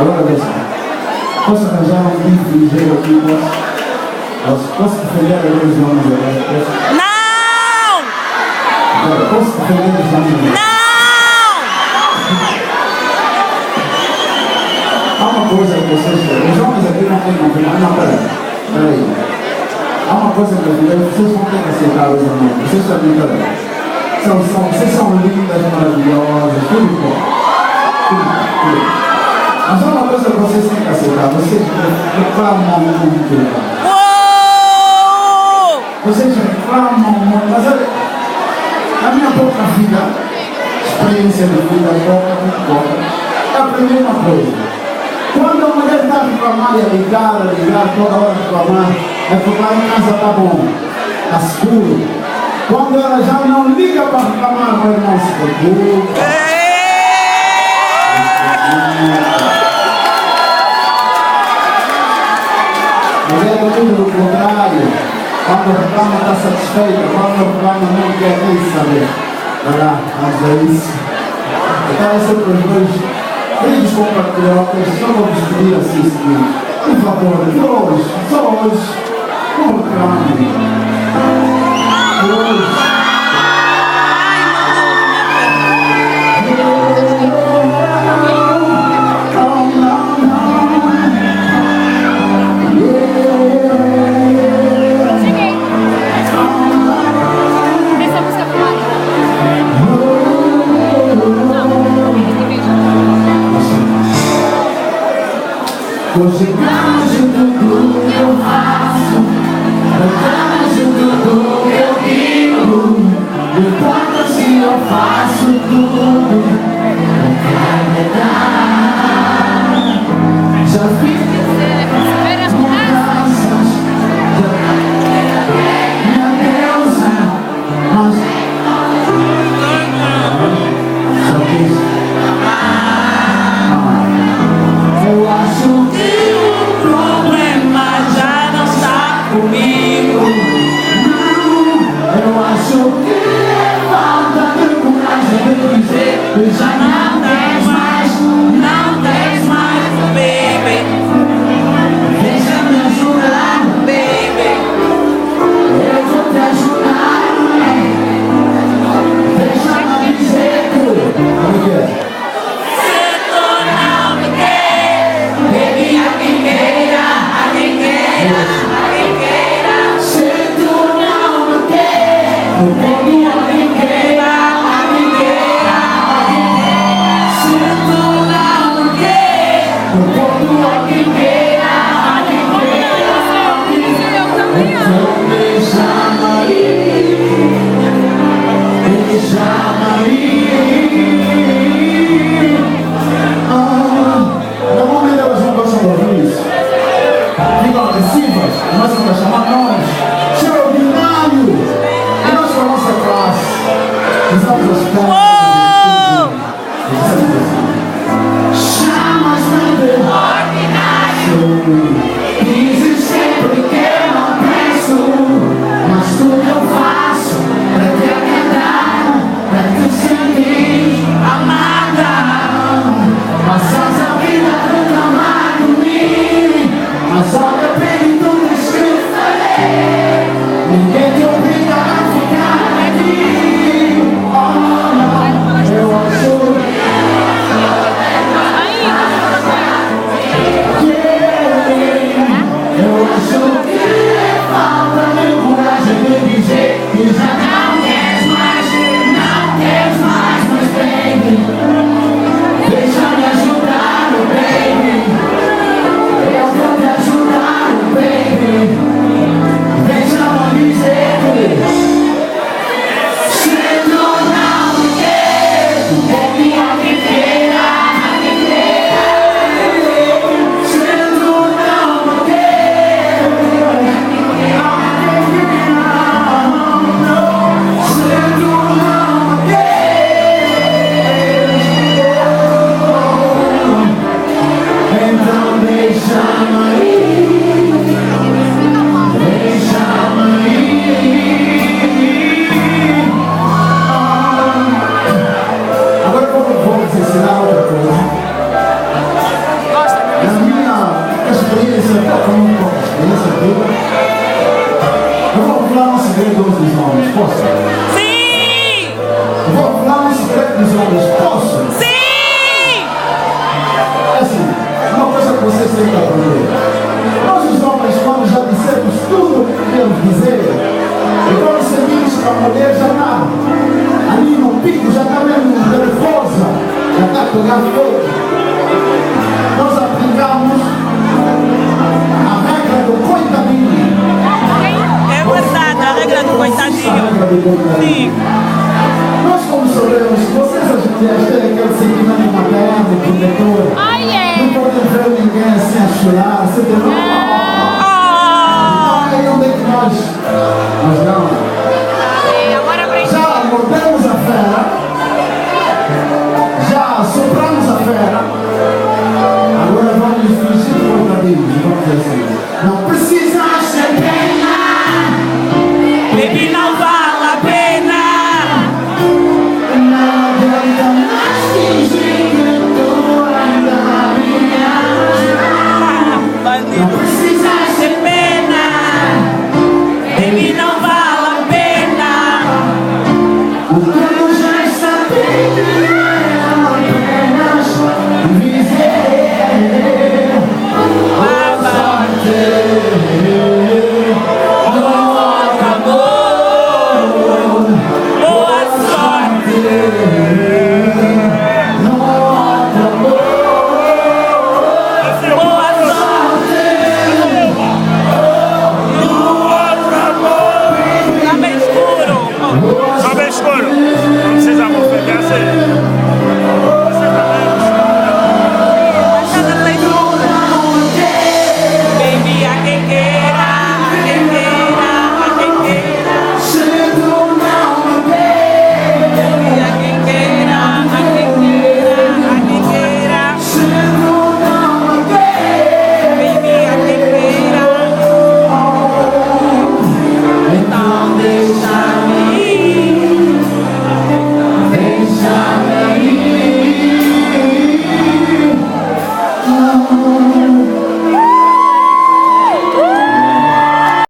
Agora deixa. Posso arranjar um bife ligeiro aqui? Posso defender agora os nomes agora? Não! Posso defender os nomes agora? Não! Há uma coisa que vocês... Os homens aqui não têm confirmado. Não, peraí. Há uma coisa que vocês não têm que aceitar os homens. Vocês estão brincando. Vocês são lindas, maravilhosas, tudo bom. Tudo. Mas há uma coisa que vocês têm que aceitar. Vocês reclamam muito. Vocês reclamam muito. Mas olha, a minha pouca vida, experiência de vida, pouca, aprendi uma coisa. Quando a mulher está a reclamar e a ligar, toda hora reclamar, é porque lá em casa está bom, está seguro. Quando ela já não liga para reclamar, meu irmão se preocupa. Mas é tudo do contrário. Quando reclama está satisfeita, quando reclama não quer nem saber. Olha lá, mas é isso. Então é sempre os dois. Queridos compatriotas, só vou despedir assim, seguinte. Por favor, só hoje, não reclame. Hoje. Hoje canso tudo que eu faço, eu canso tudo que eu digo, enquanto se eu faço tudo, não quero dar. Já fiz mudanças, minha deusa, mas só fiz. Eu acho que o problema já não está comigo. Não, eu acho que falta de coragem de dizer que já não tem mais os homens, posso? Sim! É assim, uma coisa que vocês têm que aprender. Nós os homens, quando já dissemos tudo o que queremos dizer, e quando sentimos que a mulher já está ali no pico, já está mesmo nervosa, já está a pegar fogo, nós aplicamos a regra do coitadinho. É verdade, a regra do coitadinho. Sim. Nós como sabemos, vocês as mulheres têm aquele sentimento